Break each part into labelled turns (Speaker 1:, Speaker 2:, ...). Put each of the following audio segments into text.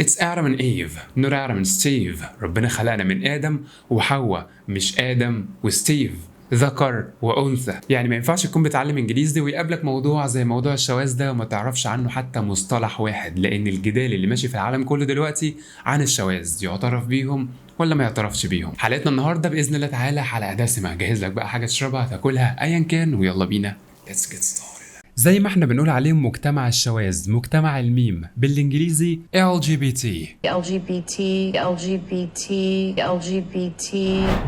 Speaker 1: It's Adam and Eve not Adam and Steve. ربنا خلقنا من آدم وحواء مش آدم وستيف، ذكر وأنثى. يعني ما ينفعش تكون بتعلم إنجليزي ويقابلك موضوع زي موضوع الشواذ ده وما تعرفش عنه حتى مصطلح واحد، لأن الجدال اللي ماشي في العالم كله دلوقتي عن الشواذ يعترف بيهم ولا ما يعترفش بيهم. حلقتنا النهارده بإذن الله تعالى حلقة دسمة، جهز لك بقى حاجة تشربها تاكلها أيا كان ويلا بينا let's get started. زي ما احنا بنقول عليهم مجتمع الشواذ، مجتمع الميم، بالانجليزي LGBT.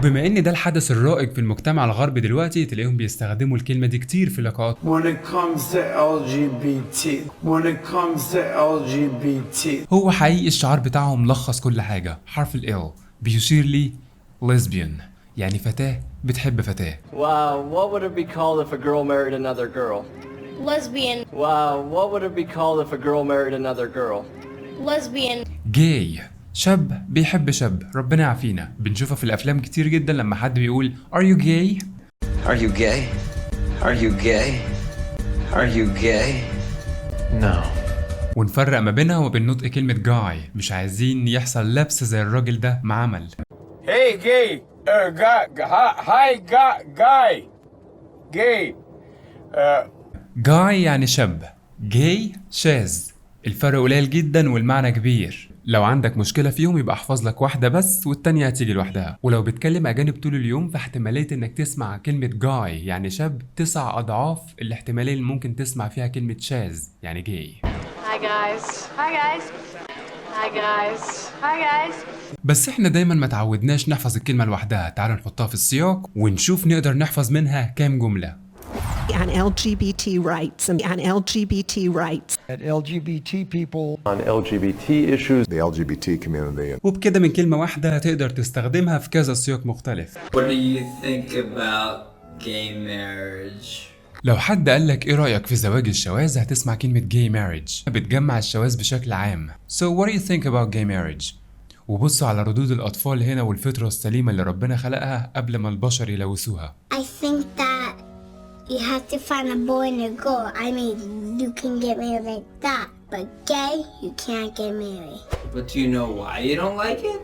Speaker 1: بما ان ده الحدث الرائج في المجتمع الغربي دلوقتي، تلاقيهم بيستخدموا الكلمة دي كتير في اللقاءات. هو حقيقي الشعار بتاعهم ملخص كل حاجة، حرف ال L بيشير لي lesbian، يعني فتاة بتحب فتاة.
Speaker 2: Wow, what would it be called if a girl married another girl?
Speaker 3: Lesbian.
Speaker 2: Wow, what would it be called if a girl married another girl?
Speaker 3: Lesbian.
Speaker 1: Gay، شاب بيحب شاب، ربنا يعافينا. بنشوفها في الافلام كتير جدا لما حد بيقول Are you gay؟
Speaker 4: Are you gay? Are you gay? Are you gay? No.
Speaker 1: ونفرق ما بينها وما بين نطق كلمة guy، مش عايزين يحصل لبس زي الراجل ده ما عمل.
Speaker 5: Hey gay, hi guy, gay.
Speaker 1: guy يعني شاب، gay شاذ. الفرق قليل جدا والمعنى كبير. لو عندك مشكلة فيهم يبقى احفظ لك واحدة بس والتانية هتيجي لوحدها. ولو بتكلم أجانب طول اليوم فاحتمالية إنك تسمع كلمة guy يعني شاب 9 أضعاف الاحتمالية اللي ممكن تسمع فيها كلمة شاذ يعني gay.
Speaker 3: Hi guys. Hi guys. Hi guys. Hi guys.
Speaker 1: بس احنا دايما ما تعودناش نحفظ الكلمة لوحدها، تعالوا نحطها في السياق ونشوف نقدر نحفظ منها كام جملة.
Speaker 6: on LGBT rights and on LGBT rights.
Speaker 7: At LGBT people.
Speaker 8: On LGBT issues.
Speaker 9: The LGBT community.
Speaker 1: وبكده من كلمة واحدة تقدر تستخدمها في كذا سياق مختلف.
Speaker 10: What do you think about gay marriage?
Speaker 1: لو حد قالك ايه رأيك في زواج الشواذ هتسمع كلمة gay marriage، بتجمع الشواذ بشكل عام. So what do you think about gay marriage؟ وبصوا على ردود الأطفال هنا والفطرة السليمة اللي ربنا خلقها قبل ما البشر يلوثوها.
Speaker 11: I think that you have to find a boy and a girl. I mean, you can get married like that, but gay, you can't get married.
Speaker 10: But do you know why you don't like it?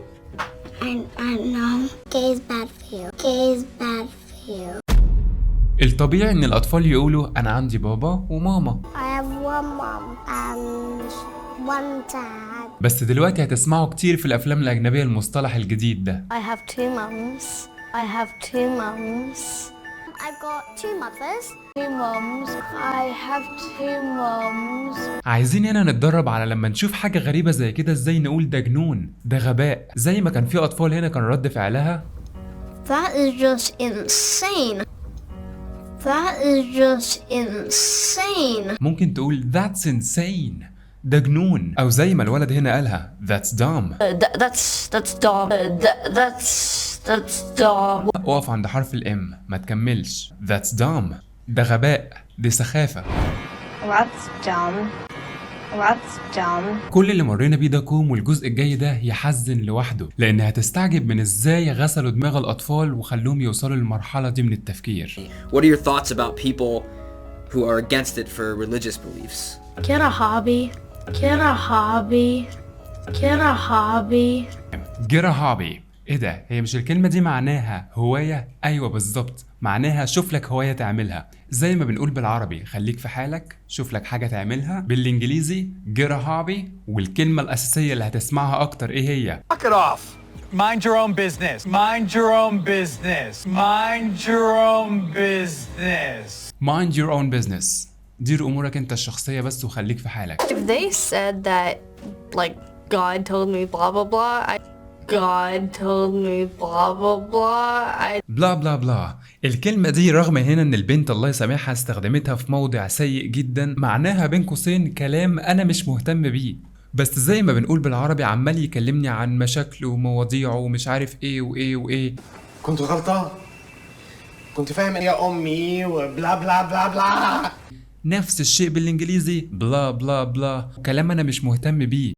Speaker 11: I know. Gay is bad for you. Gay is bad for you.
Speaker 1: الطبيعي ان الاطفال يقولوا انا عندي بابا وماما.
Speaker 11: I have one mom and one dad.
Speaker 1: بس دلوقتي هتسمعوا كتير في الافلام الاجنبيه المصطلح الجديد ده.
Speaker 3: I have 2 moms. I have 2 moms.
Speaker 11: I've got 2 mothers.
Speaker 3: 2 moms. I have 2 moms.
Speaker 1: عايزين هنا نتدرب على لما نشوف حاجه غريبه زي كده ازاي نقول ده جنون، ده غباء، زي ما كان في اطفال هنا كان رد فعلها
Speaker 3: That is just insane. That is just insane.
Speaker 1: ممكن تقول that's insane، ده جنون، او زي ما الولد هنا قالها that's dumb.
Speaker 3: That's dumb. That's dumb.
Speaker 1: اقف عند حرف الام ما تكملش. that's dumb، ده غباء، دي سخافة.
Speaker 12: That's dumb. That's dumb.
Speaker 1: كل اللي مرينا بيه ده كوم، والجزء الجاي ده يحزن لوحده، لان هتستعجب من ازاي غسلوا دماغ الاطفال وخلوهم يوصلوا للمرحلة دي من التفكير.
Speaker 13: What are your thoughts about people who are against it for religious beliefs?
Speaker 3: Get a hobby. Get a hobby. Get a hobby.
Speaker 1: Get a hobby. ايه ده؟ هي مش الكلمة دي معناها هواية؟ ايوه بالظبط، معناها شوف لك هواية تعملها، زي ما بنقول بالعربي خليك في حالك، شوف لك حاجة تعملها. بالانجليزي get a hobby، والكلمة الأساسية اللي هتسمعها أكتر ايه هي؟
Speaker 7: Knock it off. Mind your own business. Mind your own business. Mind your own business.
Speaker 1: Mind your own business. دير أمورك أنت الشخصية بس وخليك في حالك.
Speaker 3: If they said that, like, God told me blah blah blah, God told me blah blah blah.
Speaker 1: بلا بلا بلا. الكلمة دي رغم هنا ان البنت الله يسامحها استخدمتها في موضع سيء جدا، معناها بين قوسين كلام انا مش مهتم بيه، بس زي ما بنقول بالعربي عمال يكلمني عن مشاكله ومواضيعه ومش عارف ايه وايه وايه.
Speaker 14: كنت غلطان، كنت فاهم يا امي وبلا بلا بلا بلا.
Speaker 1: نفس الشيء بالانجليزي بلا بلا بلا، كلام انا مش مهتم بيه.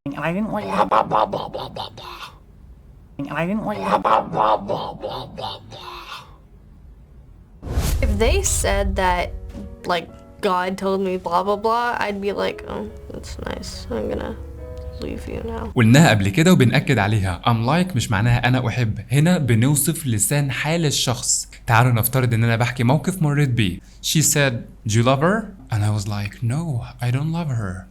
Speaker 3: If they said that, like, God told me blah blah blah, I'd be like, oh, that's nice. I'm gonna leave you now.
Speaker 1: قلناها قبل كده وبنأكد عليها. I'm like مش معناها أنا أحب، هنا بنوصف لسان حال الشخص. تعالوا نفترض إن أنا بحكي موقف مريت بيه. She said, do you love her? And I was like, no, I don't love her.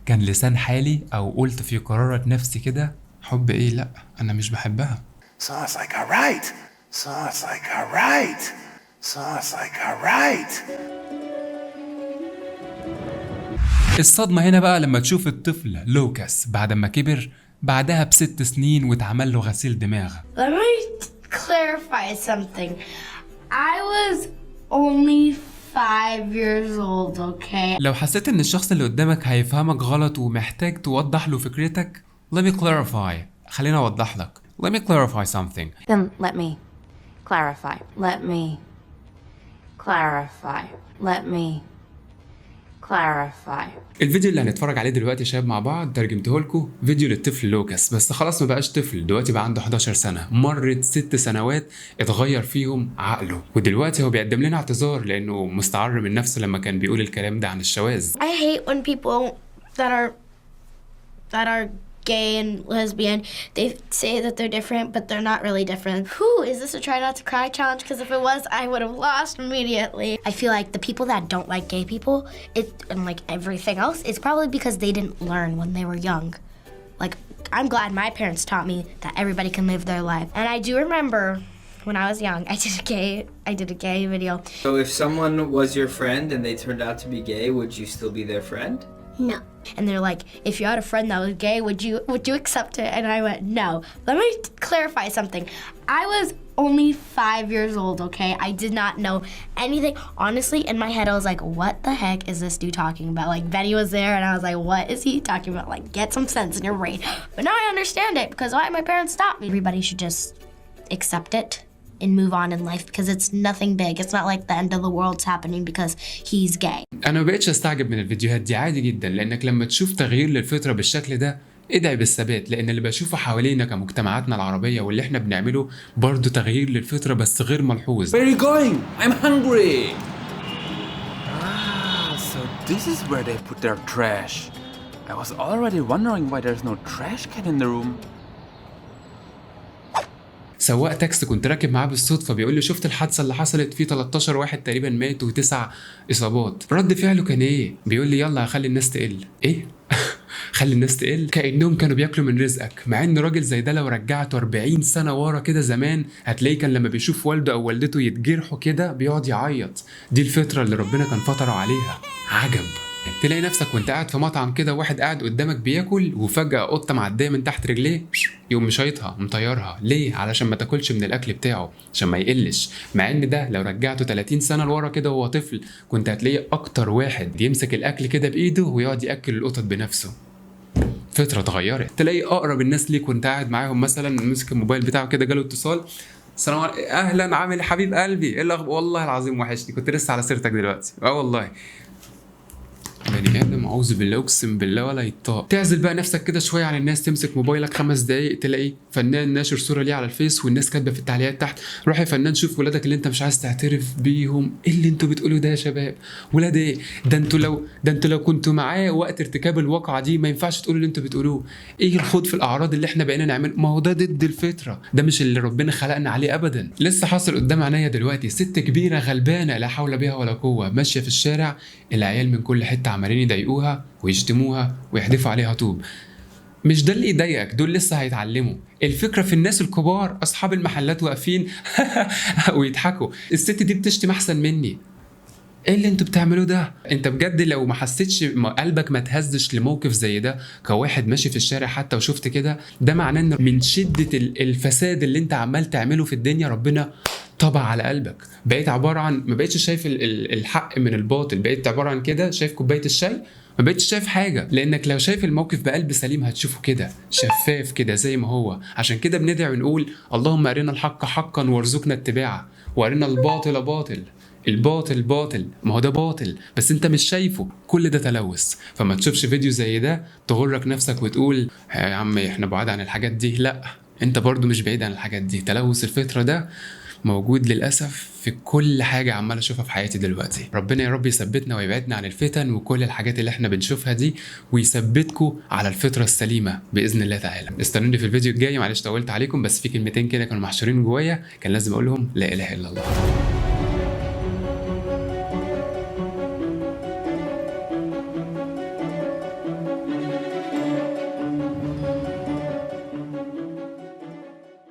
Speaker 1: كان لسان حالي أو قلت في قرارة نفسي كده، حب إيه؟ لأ أنا مش بحبها.
Speaker 14: So I was like, all right. So I was like, all right. So I was like, all right.
Speaker 1: الصدمة هنا بقى لما تشوف الطفل لوكاس بعد ما كبر بعدها ب6 سنين واتعمل له غسيل دماغ.
Speaker 11: Let me clarify something. I was only 5 years old, okay?
Speaker 1: لو حسيت ان الشخص اللي قدامك هيفهمك غلط ومحتاج توضح له فكرتك، let me clarify. خلينا اوضح لك. Let me clarify something.
Speaker 12: Then let me clarify. Let me clarify. Let me clarify.
Speaker 1: الفيديو اللي هنتفرج عليه دلوقتي شباب مع بعض ترجمته لكم فيديو للطفل لوكاس، بس خلاص ما بقاش طفل، دلوقتي بقى عنده 11 سنة، مرت 6 سنوات اتغير فيهم عقله، ودلوقتي هو بيقدم لنا اعتذار لانه مستعر من نفسه لما كان بيقول الكلام ده عن الشواذ.
Speaker 11: I hate when people that are gay and lesbian, they say that they're different, but they're not really different. Whew, is this a try not to cry challenge? Because if it was, I would have lost immediately. I feel like the people that don't like gay people, and like everything else, it's probably because they didn't learn when they were young. Like, I'm glad my parents taught me that everybody can live their life. And I do remember when I was young, I did a gay video.
Speaker 10: So if someone was your friend and they turned out to be gay, would you still be their friend?
Speaker 11: No. And they're like, if you had a friend that was gay, would you accept it? And I went, no. Let me clarify something. I was only 5 years old, okay? I did not know anything. Honestly, in my head, I was like, what the heck is this dude talking about? Like, Benny was there, and I was like, what is he talking about? Like, get some sense in your brain. But now I understand it, because why my parents stopped me. Everybody should just accept it and move on in life, because it's nothing big. It's not like the end of the world's happening because he's gay.
Speaker 1: انا ما بقتش استعجب من الفيديوهات دي، عادي جدا، لانك لما تشوف تغيير للفطره بالشكل ده ادعي بالثبات، لان اللي بشوفه حوالينا كمجتمعاتنا العربيه واللي احنا بنعمله برضه تغيير للفطره بس غير ملحوظ.
Speaker 9: Where are you going? I'm hungry. So this is where they put their trash. I was already wondering why there's no trash can in the room.
Speaker 1: سواق تاكسي كنت راكب معاه بالصدفه بيقول لي شفت الحادثه اللي حصلت، في 13 واحد تقريبا ماتوا و9 اصابات. رد فعله كان ايه؟ بيقول لي يلا هخلي الناس تقل. ايه؟ خلي الناس تقل؟ كانهم كانوا بياكلوا من رزقك، مع ان راجل زي ده لو رجعته 40 سنه ورا كده زمان هتلاقيه كان لما بيشوف والده او والدته يتجرحوا كده بيقعد يعيط. دي الفطره اللي ربنا كان فطره عليها. عجب. تلاقي نفسك وانت قاعد في مطعم كده واحد قاعد قدامك بياكل وفجأة قطة معدية من تحت رجليه يقوم مشيطها مطيرها. ليه؟ علشان ما تاكلش من الاكل بتاعه عشان ما يقلش، مع ان ده لو رجعته 30 سنة لورا كده وهو طفل كنت هتلاقيه اكتر واحد يمسك الاكل كده بايده ويقعد ياكل القطط بنفسه. فطرة اتغيرت. تلاقي اقرب الناس ليك وانت قاعد معاهم مثلا مسك الموبايل بتاعه كده جاله اتصال، السلام عليكم، اهلا عامل حبيب قلبي، ايه الاخبار؟ والله العظيم وحشني، كنت لسه على سيرتك دلوقتي. والله بني ادم اعوذ بالله اقسم بالله ولا يطاق. تعزل بقى نفسك كده شويه عن الناس، تمسك موبايلك 5 دقايق تلاقي فنان ناشر صوره ليه على الفيس والناس كاتبه في التعليقات تحت روح يا فنان شوف ولادك اللي انت مش عايز تعترف بيهم. ايه اللي انتوا بتقولوا ده يا شباب؟ ولاد ايه؟ ده انتوا لو كنتوا معاه وقت ارتكاب الواقعه دي ما ينفعش تقولوا اللي انتوا بتقولوه. ايه الخوض في الاعراض اللي احنا بقينا نعمل؟ ما هو ده ضد الفطره، ده مش اللي ربنا خلقنا عليه ابدا. لسه حاصل قدام عينيا دلوقتي ست كبيره غلبانه لا حول بها ولا قوه ماشيه في الشارع، العيال من كل حته عمالين يضايقوها ويشتموها ويحدفوا عليها طوب. مش ده اللي يضايقك، دول لسه هيتعلموا. الفكره في الناس الكبار اصحاب المحلات واقفين ويضحكوا، الست دي بتشتم احسن مني. ايه اللي انتوا بتعملوه ده؟ انت بجد لو ما حسيتش قلبك ما تهزش لموقف زي ده كواحد ماشي في الشارع حتى وشفت كده، ده معناه ان من شده الفساد اللي انت عمال تعمله في الدنيا ربنا طبع على قلبك. بقيت عباره عن ما بقيتش شايف الحق من الباطل، بقيت عباره عن كده شايف كوبايه الشاي ما بقيتش شايف حاجه، لانك لو شايف الموقف بقلب سليم هتشوفه كده شفاف كده زي ما هو. عشان كده بندعي ونقول اللهم ارنا الحق حقا وارزقنا اتباعه وارنا الباطل باطل. الباطل باطل، ما هو ده باطل بس انت مش شايفه، كل ده تلوث. فما تشوفش فيديو زي ده تغرك نفسك وتقول يا عم احنا بعاد عن الحاجات دي. لا، انت برضو مش بعيد عن الحاجات دي. تلوث الفطره ده موجود للأسف في كل حاجة عمال أشوفها في حياتي دلوقتي. ربنا يا رب يثبتنا ويبعدنا عن الفتن وكل الحاجات اللي احنا بنشوفها دي، ويثبتكم على الفطرة السليمة بإذن الله تعالى. استنوني في الفيديو الجاي، معلش طولت عليكم، بس في كلمتين كده كانوا محشورين جوايا كان لازم أقولهم، لا إله إلا الله.